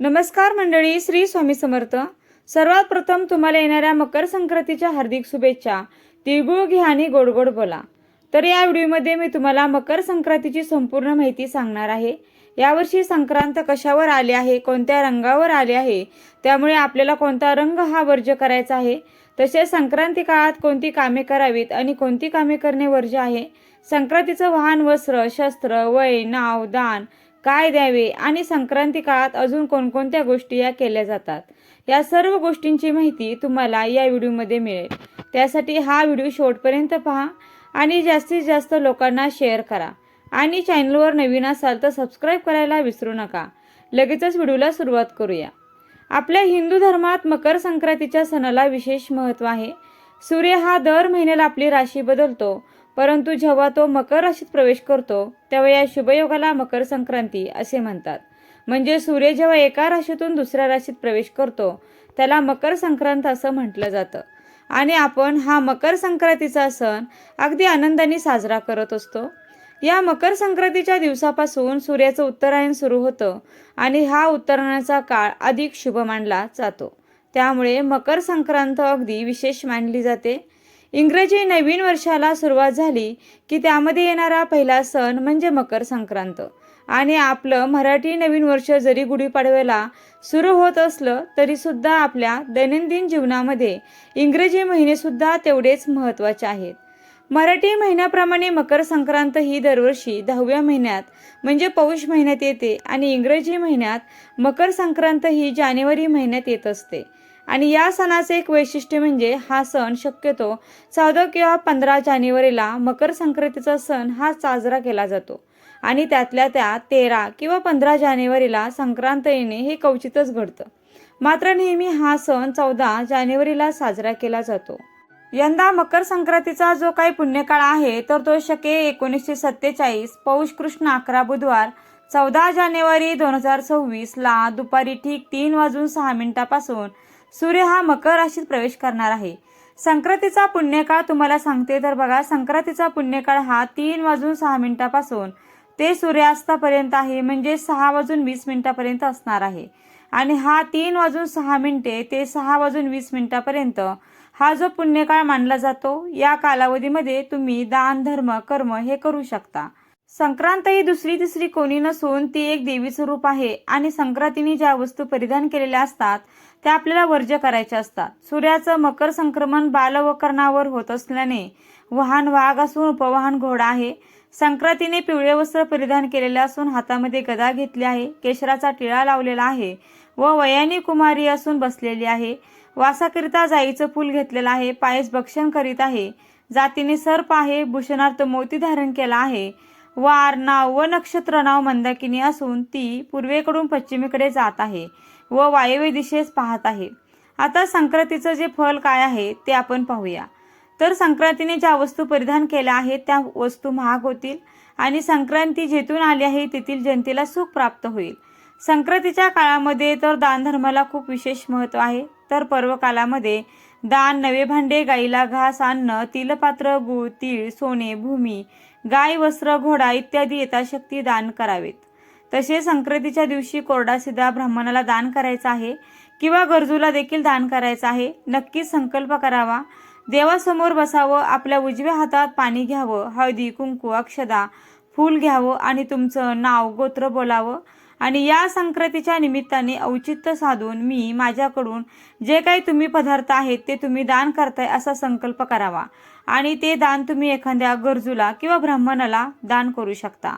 नमस्कार मंडळी, श्री स्वामी समर्थ. सर्वात प्रथम तुम्हाला येणाऱ्या मकर संक्रांतीच्या हार्दिक शुभेच्छा. तिळगुळ घ्या आणि गोड गोड बोला. तर या व्हिडिओमध्ये मी तुम्हाला मकर संक्रांतीची संपूर्ण माहिती सांगणार आहे. यावर्षी संक्रांत कशावर आले आहे, कोणत्या रंगावर आले आहे, त्यामुळे आपल्याला कोणता रंग हा वर्ज्य करायचा आहे, तसेच संक्रांती काळात कोणती कामे करावीत आणि कोणती कामे करणे वर्ज्य आहे, संक्रांतीचं वाहन, वस्त्र, शस्त्र, वय, नाव, दान काय द्यावे आणि संक्रांती काळात अजून कोणकोणत्या गोष्टी या केल्या जातात, या सर्व गोष्टींची माहिती तुम्हाला या व्हिडिओमध्ये मिळेल. त्यासाठी हा व्हिडिओ शेवटपर्यंत पहा आणि जास्तीत जास्त लोकांना शेअर करा आणि चॅनलवर नवीन असाल तर सबस्क्राईब करायला विसरू नका. लगेचच व्हिडिओला सुरुवात करूया. आपल्या हिंदू धर्मात मकर संक्रांतीच्या सणाला विशेष महत्त्व आहे. सूर्य हा दर महिन्याला आपली राशी बदलतो, परंतु जेव्हा तो मकर राशीत प्रवेश करतो तेव्हा या शुभयोगाला मकर संक्रांती असे म्हणतात. म्हणजे सूर्य जेव्हा एका राशीतून दुसऱ्या राशीत प्रवेश करतो त्याला मकर संक्रांत असं म्हटलं जातं. आणि आपण हा मकर संक्रांतीचा सण अगदी आनंदाने साजरा करत असतो. या मकर संक्रांतीच्या दिवसापासून सूर्याचं उत्तरायण सुरू होतं आणि हा उत्तरायणाचा काळ अधिक शुभ मानला जातो. त्यामुळे मकर संक्रांत अगदी विशेष मानली जाते. इंग्रजी नवीन वर्षाला सुरुवात झाली की त्यामध्ये येणारा पहिला सण म्हणजे मकर संक्रांत. आणि आपलं मराठी नवीन वर्ष जरी गुढीपाडव्याला सुरू होत असलं तरी सुद्धा आपल्या दैनंदिन जीवनामध्ये इंग्रजी महिने सुद्धा तेवढेच महत्त्वाचे आहेत. मराठी महिन्याप्रमाणे मकर संक्रांत ही दरवर्षी 10व्या महिन्यात म्हणजे पौष महिन्यात येते आणि इंग्रजी महिन्यात मकर संक्रांत ही जानेवारी महिन्यात येत असते. आणि या सणाचे एक वैशिष्ट्य म्हणजे हा सण शक्यतो 14 किंवा 15 जानेवारीला मकर संक्रांतीचा सण हा साजरा केला जातो आणि त्यातल्या त्यात 13 किंवा 15 जानेवारीला संक्रांत येणे हे क्वचितच घडतं. मात्र नेहमी हा सण 14 जानेवारीला साजरा केला जातो. यंदा मकर संक्रांतीचा जो काही पुण्यकाळ आहे तर तो शके 1947 पौष कृष्ण 11 बुधवार 14 जानेवारी 2026 ला दुपारी ठीक 3:06 सूर्य हा मकर राशीत प्रवेश करणार आहे. संक्रांतीचा पुण्यकाळ तुम्हाला सांगते तर बघा, संक्रांतीचा पुण्यकाळ हा 3:06 ते सूर्यास्तापर्यंत आहे, म्हणजे 6:20 असणार आहे. आणि हा 3:06 ते 6:20 हा जो पुण्यकाळ मानला जातो. या कालावधीमध्ये तुम्ही दान, धर्म, कर्म हे करू शकता. संक्रांत ही दुसरी तिसरी कोणी नसून ती एक देवीचं रूप आहे आणि संक्रांतीने ज्या वस्तू परिधान केलेल्या असतात त्या आपल्याला वर्ज्य करायच्या असतात. सूर्याचं मकर संक्रमण बालवकरणावर होत असल्याने वाहन वाघ असून उपवाहन घोडा आहे. संक्रांतीने पिवळे वस्त्र परिधान केलेले असून हातामध्ये गदा घेतली आहे, केशराचा टिळा लावलेला आहे व वयानी कुमारी असून बसलेली आहे. वासाकरिता जाईचं फूल घेतलेलं आहे, पायस भक्षण करीत आहे, जातीने सर्प आहे, भूषणार्थ मोती धारण केला आहे. वार नाव व नक्षत्र नाव मंदाकिनी असून ती पूर्वेकडून पश्चिमेकडे जात आहे व वायव्य दिशेस पाहत आहे. आता संक्रांतीचं जे फल काय आहे ते आपण पाहूया. तर संक्रांतीने ज्या वस्तू परिधान केल्या आहेत त्या वस्तू महाग होतील आणि संक्रांती जेथून आली आहे तेथील जनतेला सुख प्राप्त होईल. संक्रांतीच्या काळामध्ये तर दानधर्माला खूप विशेष महत्त्व आहे. तर पर्वकालामध्ये दान, नवे भांडे, गाईला घास, अन्न, तिलपात्र, गूळ, तीळ, सोने, भूमी, गाय, वस्त्र, घोडा इत्यादी यथाशक्ती दान करावेत. तसेच संक्रांतीच्या दिवशी कोरडा सिधा ब्राह्मणाला दान करायचा आहे किंवा गरजूला देखील दान करायचं आहे. नक्कीच संकल्प करावा. देवासमोर बसावं, आपल्या उजव्या हातात पाणी घ्यावं, हळदी, कुंकू, अक्षदा, फूल घ्यावं आणि तुमचं नाव, गोत्र बोलावं. आणि या संक्रांतीच्या निमित्ताने औचित्य साधून मी माझ्याकडून जे काही तुम्ही पदार्थ आहेत ते तुम्ही दान करताय असा संकल्प करावा आणि ते दान तुम्ही एखाद्या गरजूला किंवा ब्राह्मणाला दान करू शकता.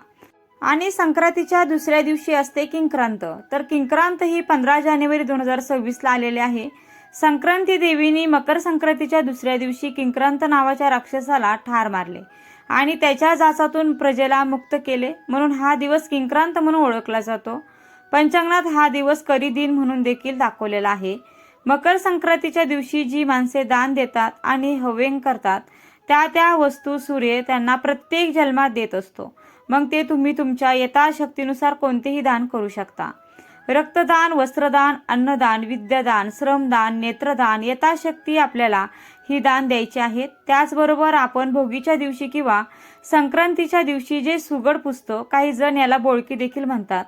आणि संक्रांतीच्या दुसऱ्या दिवशी असते किंक्रांत. तर किंक्रांत ही 15 जानेवारी 2026 ला आलेली आहे. संक्रांती देवीने मकर संक्रांतीच्या दुसऱ्या दिवशी किंक्रांत नावाच्या राक्षसाला ठार मारले आणि त्याच्या जाचातून प्रजेला मुक्त केले, म्हणून हा दिवस किंक्रांत म्हणून ओळखला जातो. पंचांगणात हा दिवस करी दिन म्हणून देखील दाखवलेला आहे. मकर संक्रांतीच्या दिवशी जी माणसे दान देतात आणि हव्यंग करतात त्या त्या वस्तू सूर्य त्यांना प्रत्येक जन्मात देत असतो. मग ते तुम्ही तुमच्या यथाशक्तीनुसार कोणतेही दान करू शकता. रक्तदान, वस्त्रदान, अन्नदान, विद्यादान, श्रमदान, नेत्रदान यथाशक्ती आपल्याला ही दान द्यायची आहेत. त्याचबरोबर आपण भोगीच्या दिवशी किंवा संक्रांतीच्या दिवशी जे सुगड पुसतो, काही जण याला बोळकी देखील म्हणतात,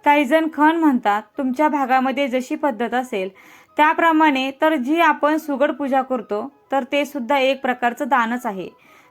काही जण खण म्हणतात. तुमच्या भागामध्ये जशी पद्धत असेल त्याप्रमाणे. तर जी आपण सुगड पूजा करतो तर ते सुद्धा एक प्रकारचं दानच आहे.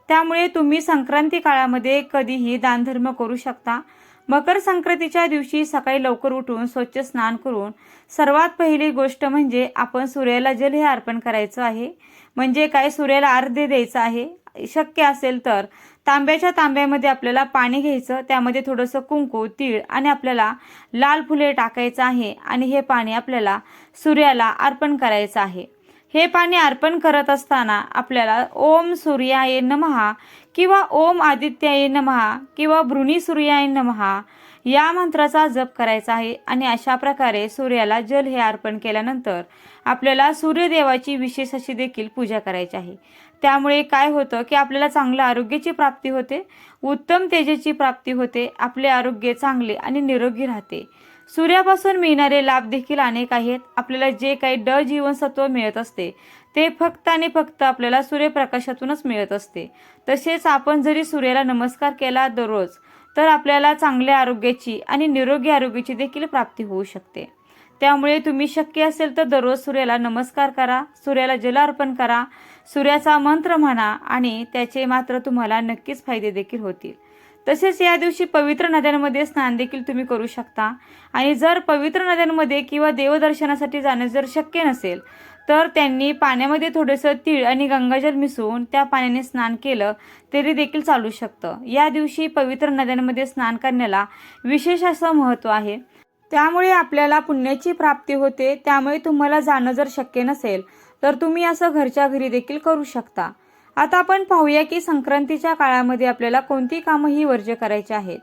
त्यामुळे तुम्ही संक्रांती काळामध्ये कधीही दानधर्म करू शकता. मकर संक्रांतीच्या दिवशी सकाळी लवकर उठून स्वच्छ स्नान करून सर्वात पहिली गोष्ट म्हणजे आपण सूर्याला जल हे अर्पण करायचं आहे. म्हणजे काय, सूर्याला अर्घ्य द्यायचं आहे. शक्य असेल तर तांब्याच्या तांब्यामध्ये आपल्याला पाणी घ्यायचं, त्यामध्ये थोडंसं कुंकू, तीळ आणि आपल्याला लाल फुले टाकायचं आहे आणि हे पाणी आपल्याला सूर्याला अर्पण करायचं आहे. हे पाणी अर्पण करत असताना आपल्याला ओम सूर्याय नमः किंवा ओम आदित्याय नमः किंवा भृणी सूर्याय नमः या मंत्राचा जप करायचा आहे. आणि अशा प्रकारे सूर्याला जल हे अर्पण केल्यानंतर आपल्याला सूर्यदेवाची विशेष अशी देखील पूजा करायची आहे. त्यामुळे काय होतं की आपल्याला चांगल्या आरोग्याची प्राप्ती होते, उत्तम तेजाची प्राप्ती होते, आपले आरोग्य चांगले आणि निरोगी राहते. सूर्यापासून मिळणारे लाभ देखील अनेक आहेत. आपल्याला जे काही ड जीवनसत्व मिळत असते ते फक्त आणि फक्त आपल्याला सूर्यप्रकाशातूनच मिळत असते. तसेच आपण जरी सूर्याला नमस्कार केला दररोज तर आपल्याला चांगल्या आरोग्याची आणि निरोगी आरोग्याची देखील प्राप्ती होऊ शकते. त्यामुळे तुम्ही शक्य असेल तर दररोज सूर्याला नमस्कार करा, सूर्याला जल अर्पण करा, सूर्याचा मंत्र म्हणा आणि त्याचे मात्र तुम्हाला नक्कीच फायदे देखील होतील. तसेच या दिवशी पवित्र नद्यांमध्ये स्नान देखील तुम्ही करू शकता. आणि जर पवित्र नद्यांमध्ये किंवा देवदर्शनासाठी जाणं जर शक्य नसेल तर त्यांनी पाण्यामध्ये थोडंसं तीळ आणि गंगाजल मिसळून त्या पाण्याने स्नान केलं तरी देखील चालू शकतं. या दिवशी पवित्र नद्यांमध्ये स्नान करण्याला विशेष असं महत्त्व आहे. त्यामुळे आपल्याला पुण्याची प्राप्ती होते. त्यामुळे तुम्हाला जाणं जर शक्य नसेल तर तुम्ही असं घरच्या घरी देखील करू शकता. आता आपण पाहूया की संक्रांतीच्या काळामध्ये आपल्याला कोणती कामं वर्ज्य करायची आहेत.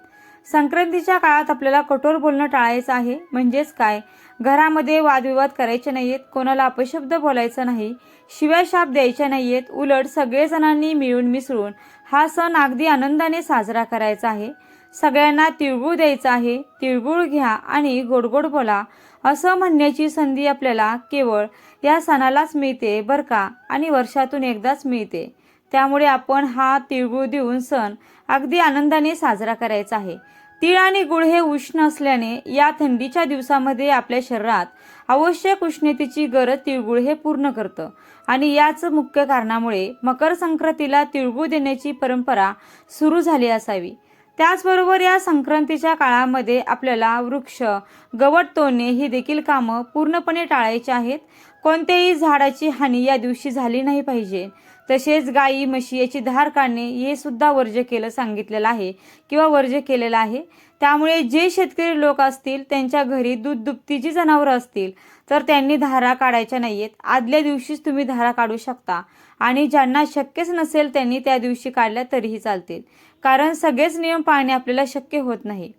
संक्रांतीच्या काळात आपल्याला कठोर बोलणं टाळायचं आहे. म्हणजेच काय, घरामध्ये वादविवाद करायचे नाहीयेत, कोणाला अपशब्द बोलायचं नाही, शिव्या शाप द्यायच्या नाहीयेत. उलट सगळेजणांनी मिळून मिसळून हा सण अगदी आनंदाने साजरा करायचा आहे. सगळ्यांना तिळगुळ द्यायचा आहे. तिळगुळ घ्या आणि गोड गोड बोला असं म्हणण्याची संधी आपल्याला केवळ या सणालाच मिळते बरं का, आणि वर्षातून एकदाच मिळते. त्यामुळे आपण हा तिळगुळ देऊन सण अगदी आनंदाने साजरा करायचा आहे. तीळ आणि गुळ हे उष्ण असल्याने या थंडीच्या दिवसामध्ये आपल्या शरीरात आवश्यक उष्णतेची गरज तिळगुळ हे पूर्ण करतं. आणि याच मुख्य कारणामुळे मकर संक्रांतीला तिळगुळ देण्याची परंपरा सुरू झाली असावी. त्याचबरोबर या संक्रांतीच्या काळामध्ये आपल्याला वृक्ष, गवत तोडणे ही देखील कामं पूर्णपणे टाळायची आहेत. कोणत्याही झाडाची हानी या दिवशी झाली नाही पाहिजे. तसेच गाई म्हशी याची धार काढणे हे सुद्धा वर्ज्य केलं सांगितलेलं आहे किंवा वर्ज्य केलेलं आहे. त्यामुळे जे शेतकरी लोक असतील त्यांच्या घरी दूध दुभती जी जनावरं असतील तर त्यांनी धारा काढायच्या नाहीयेत. आदल्या दिवशीच तुम्ही धारा काढू शकता आणि ज्यांना शक्यच नसेल त्यांनी त्या दिवशी काढल्या तरीही चालतील, कारण सगळेच नियम पाळणे आपल्याला शक्य होत नाही.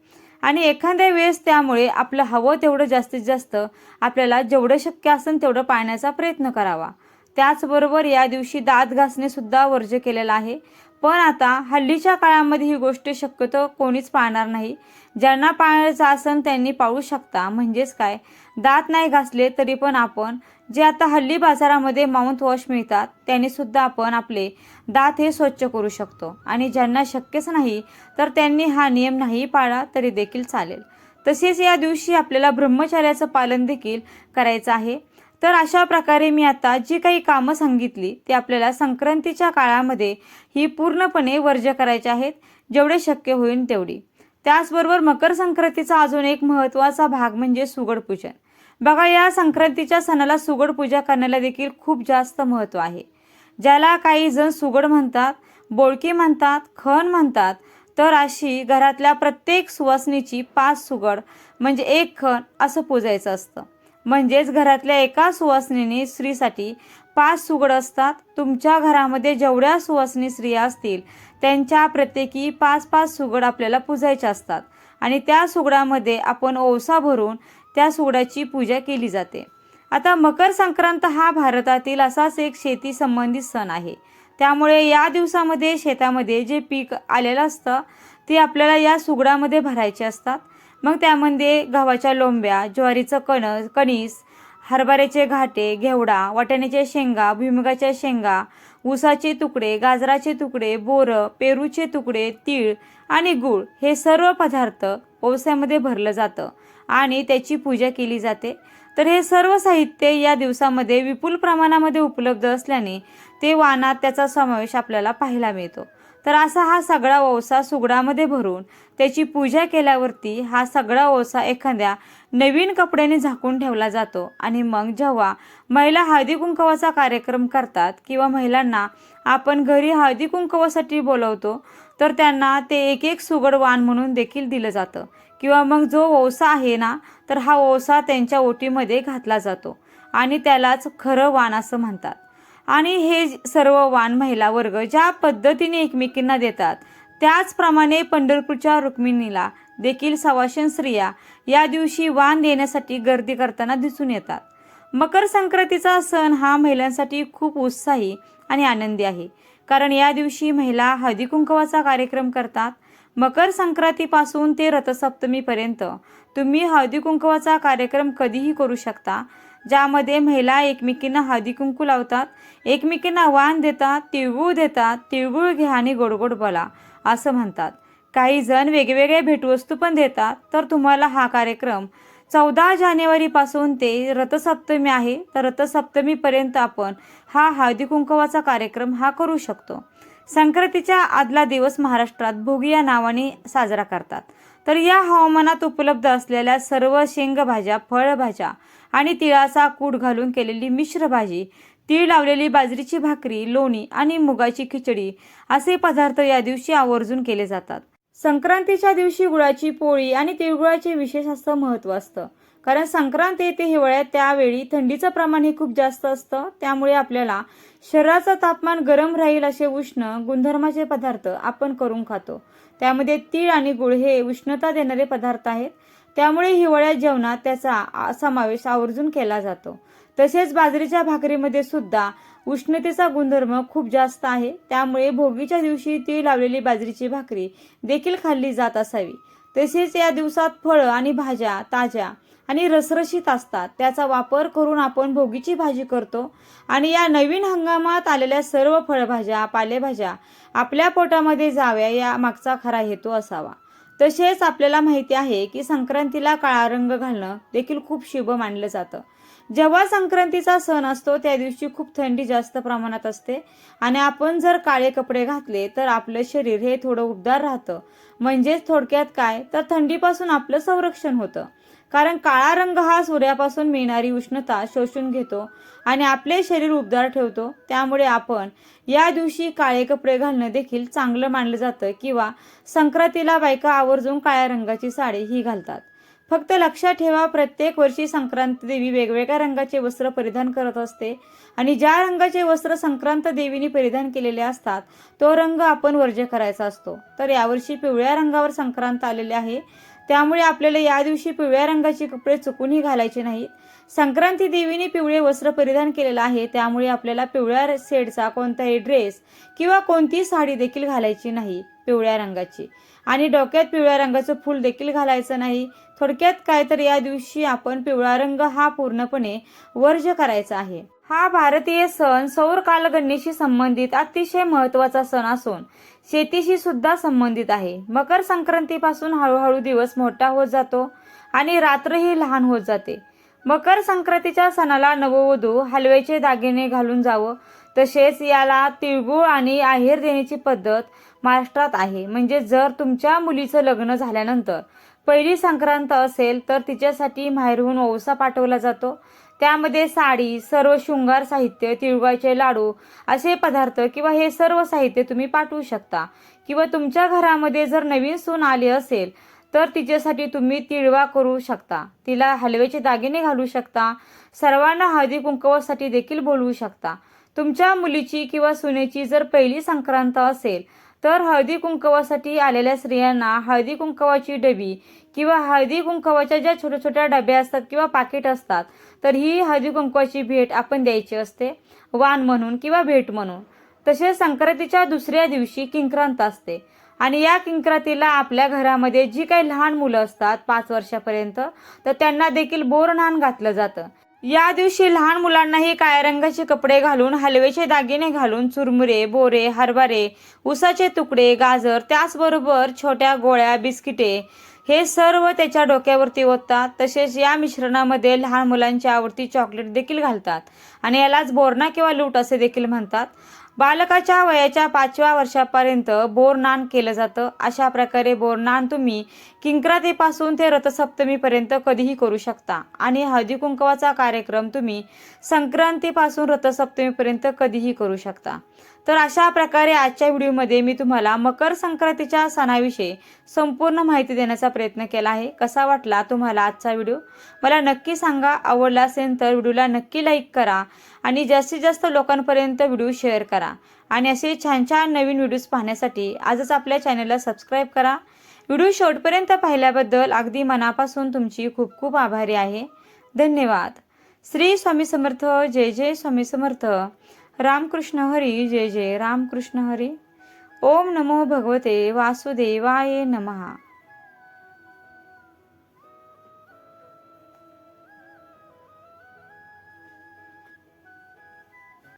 आणि एखाद्या वेळेस त्यामुळे आपलं हवं तेवढं जास्तीत जास्त आपल्याला जेवढं शक्य असेल तेवढं पाळण्याचा प्रयत्न करावा. त्याचबरोबर या दिवशी दात घासणे सुद्धा वर्ज्य केलेलं आहे. पण आता हल्लीच्या काळामध्ये ही गोष्ट शक्यतो कोणीच पाळणार नाही. ज्यांना पाळायचं असेल त्यांनी पाळू शकता. म्हणजेच काय, दात नाही घासले तरी पण आपण जे आता हल्ली बाजारामध्ये माउथ वॉश मिळतात त्याने सुद्धा आपण आपले दात हे स्वच्छ करू शकतो. आणि ज्यांना शक्यच नाही तर त्यांनी हा नियम नाही पाळला तरी देखील चालेल. तसेच या दिवशी आपल्याला ब्रह्मचर्याचं पालन देखील करायचं आहे. तर अशा प्रकारे मी आता जी काही कामं सांगितली ती आपल्याला संक्रांतीच्या काळामध्ये ही पूर्णपणे वर्ज्य करायची आहेत, जेवढे शक्य होईल तेवढी. त्याचबरोबर मकर संक्रांतीचा अजून एक महत्त्वाचा भाग म्हणजे सुगड पूजन. बघा, या संक्रांतीच्या सणाला सुगड पूजा करण्याला देखील खूप जास्त महत्त्व आहे. ज्याला काही जण सुगड म्हणतात, बोळकी म्हणतात, खण म्हणतात. तर अशी घरातल्या प्रत्येक सुवासिनीची 5 सुगड म्हणजे 1 खण असं पूजायचं असतं. म्हणजेच घरातल्या एका सुवासिनीने स्त्रीसाठी 5 सुगड असतात. तुमच्या घरामध्ये जेवढ्या सुवासिनी स्त्रिया असतील त्यांच्या प्रत्येकी 5-5 सुगड आपल्याला पूजायच्या असतात. आणि त्या सुगडामध्ये आपण ओवसा भरून त्या सुगडाची पूजा केली जाते. आता मकर संक्रांत हा भारतातील असाच एक शेती संबंधित सण आहे. त्यामुळे या दिवसामध्ये शेतामध्ये जे पीक आलेलं असतं ते आपल्याला या सुगडामध्ये भरायचे असतात. मग त्यामध्ये गव्हाच्या लोंब्या, ज्वारीचं कणीस, हरभऱ्याचे घाटे, घेवडा, वाटाण्याच्या शेंगा, भुईमुगाच्या शेंगा, ऊसाचे तुकडे, गाजराचे तुकडे, बोरं, पेरूचे तुकडे, तीळ आणि गूळ हे सर्व पदार्थ ओवस्यामध्ये भरलं जातं. आणि त्याची पूजा केली जाते। तर हे सर्व साहित्य या दिवसामध्ये विपुल प्रमाणामध्ये उपलब्ध असल्याने ते वाणात त्याचा समावेश आपल्याला पाहायला मिळतो। तर असा हा सगळा ओवसा सुगडामध्ये भरून त्याची पूजा केल्यावरती हा सगळा ओवसा एखाद्या नवीन कपड्याने झाकून ठेवला जातो। आणि मग जेव्हा महिला हळदी कुंकवाचा कार्यक्रम करतात किंवा महिलांना आपण घरी हळदी कुंकवासाठी बोलवतो, तर त्यांना ते एक एक सुगड वाण म्हणून देखील दिलं जातं किंवा मग जो ओवसा आहे ना, तर हा ओवसा त्यांच्या ओटीमध्ये घातला जातो आणि त्यालाच खरं वाण असं म्हणतात। आणि हे सर्व वाण महिला वर्ग ज्या पद्धतीने एकमेकींना देतात, त्याचप्रमाणे पंढरपूरच्या रुक्मिणीला देखील सवाशण स्त्रिया या दिवशी वाण देण्यासाठी गर्दी करताना दिसून येतात। मकर संक्रांतीचा सण हा महिलांसाठी खूप उत्साही आणि आनंदी आहे, कारण या दिवशी महिला हळदी कुंकवाचा कार्यक्रम करतात। मकर संक्रांतीपासून ते रथसप्तमीपर्यंत तुम्ही हळदी कुंकवाचा कार्यक्रम कधीही करू शकता, ज्यामध्ये महिला एकमेकींना हळदी कुंकू लावतात, एकमेकींना वाण देतात, तिळगुळ देतात, तिळगुळ घ्या आणि गोड गोड बोला असं म्हणतात। काही जण वेगवेगळे भेटवस्तू पण देतात। तर तुम्हाला हा कार्यक्रम 14 जानेवारीपासून ते रथसप्तमी आहे, तर रथसप्तमीपर्यंत आपण हा हळदी कुंकवाचा कार्यक्रम हा करू शकतो। संक्रांतीच्या आदला दिवस महाराष्ट्रात भोगी या नावाने साजरा करतात। तर या हवामानात उपलब्ध असलेल्या सर्व शेंगभाज्या, फळभाज्या आणि तिळाचा कूट घालून केलेली मिश्र भाजी, तीळ लावलेली बाजरीची भाकरी, लोणी आणि मुगाची खिचडी असे पदार्थ या दिवशी आवर्जून केले जातात। संक्रांतीच्या दिवशी गुळाची पोळी आणि तिळगुळाचे विशेष असं महत्त्व असतं, कारण संक्रांत येते हिवाळ्यात, त्यावेळी थंडीचं प्रमाण हे खूप जास्त असतं। त्यामुळे आपल्याला शरीराचं तापमान गरम राहील असे उष्ण गुणधर्माचे पदार्थ आपण करून खातो। त्यामध्ये तीळ आणि गुळ हे उष्णता देणारे पदार्थ आहेत, त्यामुळे हिवाळ्यात जेवणात त्याचा समावेश आवर्जून केला जातो। तसेच बाजरीच्या भाकरीमध्ये सुद्धा उष्णतेचा गुणधर्म खूप जास्त आहे, त्यामुळे भोगीच्या दिवशी तीळ लावलेली बाजरीची भाकरी देखील खाल्ली जात असावी। तसेच या दिवसात फळं आणि भाज्या ताज्या आणि रसरशीत असतात, त्याचा वापर करून आपण भोगीची भाजी करतो आणि या नवीन हंगामात आलेल्या सर्व फळभाज्या, पालेभाज्या आपल्या पोटामध्ये जाव्या या मागचा खरा हेतू असावा। तसेच आपल्याला माहिती आहे की संक्रांतीला काळा रंग घालणं देखील खूप शुभ मानलं जातं। जेव्हा संक्रांतीचा सण असतो त्या दिवशी खूप थंडी जास्त प्रमाणात असते आणि आपण जर काळे कपडे घातले तर आपलं शरीर हे थोडं उबदार राहतं। म्हणजेच थोडक्यात काय, तर थंडीपासून आपलं संरक्षण होतं, कारण काळा रंग हा सूर्यापासून मिळणारी उष्णता शोषून घेतो आणि आपले शरीर उबदार ठेवतो। त्यामुळे आपण या दिवशी काळे कपडे घालणं देखील चांगलं मानलं जातं किंवा संक्रांतीला बायका आवर्जून काळ्या रंगाची साडी ही घालतात। फक्त लक्षात ठेवा, प्रत्येक वर्षी संक्रांत देवी वेगवेगळ्या रंगाचे वस्त्र परिधान करत असते आणि ज्या रंगाचे वस्त्र संक्रांत देवीने परिधान केलेले असतात तो रंग आपण वर्ज्य करायचा असतो। तर यावर्षी पिवळ्या रंगावर संक्रांत आलेले आहे, त्यामुळे आपल्याला या दिवशी पिवळ्या रंगाचे कपडे चुकूनही घालायचे नाहीत। संक्रांती देवीने पिवळे वस्त्र परिधान केलेलं आहे, त्यामुळे आपल्याला पिवळ्या शेडचा कोणताही ड्रेस किंवा कोणती साडी देखील घालायची नाही पिवळ्या रंगाची, आणि डोक्यात पिवळ्या रंगाचं फूल देखील घालायचं नाही। थोडक्यात काय, तर या दिवशी आपण पिवळा रंग हा पूर्णपणे वर्ज्य करायचा आहे। हा भारतीय सण सौर कालगणनेशी संबंधित अतिशय महत्त्वाचा सण असून शेतीशी सुद्धा संबंधित आहे। मकर संक्रांतीपासून हळूहळू दिवस मोठा होत जातो आणि रात्रही लहान होत जाते। मकर संक्रांतीच्या सणाला नववधू हलव्याचे दागिने घालून जावं, तसेच याला तिळगुळ आणि आहेर देण्याची पद्धत महाराष्ट्रात आहे। म्हणजे जर तुमच्या मुलीचं लग्न झाल्यानंतर पहिली संक्रांत असेल तर तिच्यासाठी माहेरहून ओवसा पाठवला जातो। त्यामध्ये साडी, सर्व शृंगार साहित्य, तिळगुळाचे लाडू असे पदार्थ किंवा हे सर्व साहित्य तुम्ही पाठवू शकता। किंवा तुमच्या घरामध्ये जर नवीन सून आली असेल तर तिच्यासाठी तुम्ही तिळवा करू शकता, तिला हलव्याचे दागिने घालू शकता, सर्वांना हळदी कुंकवासाठी देखील बोलवू शकता। तुमच्या मुलीची किंवा सुनेची जर पहिली संक्रांत असेल तर हळदी कुंकवासाठी आलेल्या स्त्रियांना हळदी कुंकवाची डबी किंवा हळदी कुंकवाच्या ज्या छोट्या छोट्या डब्या असतात किंवा पाकिट असतात, तर ही हळदी कुंकवाची भेट आपण द्यायची असते, वाण म्हणून किंवा भेट म्हणून। तसेच संक्रांतीच्या दुसऱ्या दिवशी किंक्रांत असते आणि या किंक्रांतीला आपल्या घरामध्ये जी काही लहान मुलं असतात 5 वर्षापर्यंत, तर त्यांना देखील बोरन्हाण घातलं जातं। या दिवशी लहान मुलांनाही काळ्या रंगाचे कपडे घालून, हलव्याचे दागिने घालून चुरमुरे, बोरे, हरभरे, उसाचे तुकडे, गाजर, त्याचबरोबर छोट्या गोळ्या, बिस्किटे हे सर्व त्याच्या डोक्यावरती ओततात. तसेच या मिश्रणामध्ये लहान मुलांची आवडती चॉकलेट देखील घालतात आणि यालाच बोरना किंवा लूट असे देखील म्हणतात. बालकाच्या वयाच्या 5व्या वर्षापर्यंत बोरनान केलं जातं. अशा प्रकारे बोरनान तुम्ही किंक्रातीपासून ते रथसप्तमीपर्यंत कधीही करू शकता आणि हळदी कुंकवाचा कार्यक्रम तुम्ही संक्रांतीपासून रथसप्तमीपर्यंत कधीही करू शकता. तर अशा प्रकारे आजच्या व्हिडिओमध्ये मी तुम्हाला मकर संक्रांतीच्या सणाविषयी संपूर्ण माहिती देण्याचा प्रयत्न केला आहे. कसा वाटला तुम्हाला आजचा व्हिडिओ मला नक्की सांगा. आवडला असेल तर व्हिडिओला नक्की लाईक करा आणि जास्तीत जास्त लोकांपर्यंत व्हिडिओ शेअर करा आणि असे छान छान नवीन व्हिडिओज पाहण्यासाठी आजच आपल्या चॅनलला सबस्क्राईब करा. व्हिडिओ शेवटपर्यंत पाहिल्याबद्दल अगदी मनापासून तुमची खूप खूप आभारी आहे. धन्यवाद. श्री स्वामी समर्थ. जय जय स्वामी समर्थ. रामकृष्ण हरी. जय जय रामकृष्ण हरी. ओम नमो भगवते वासुदेवाय नमः.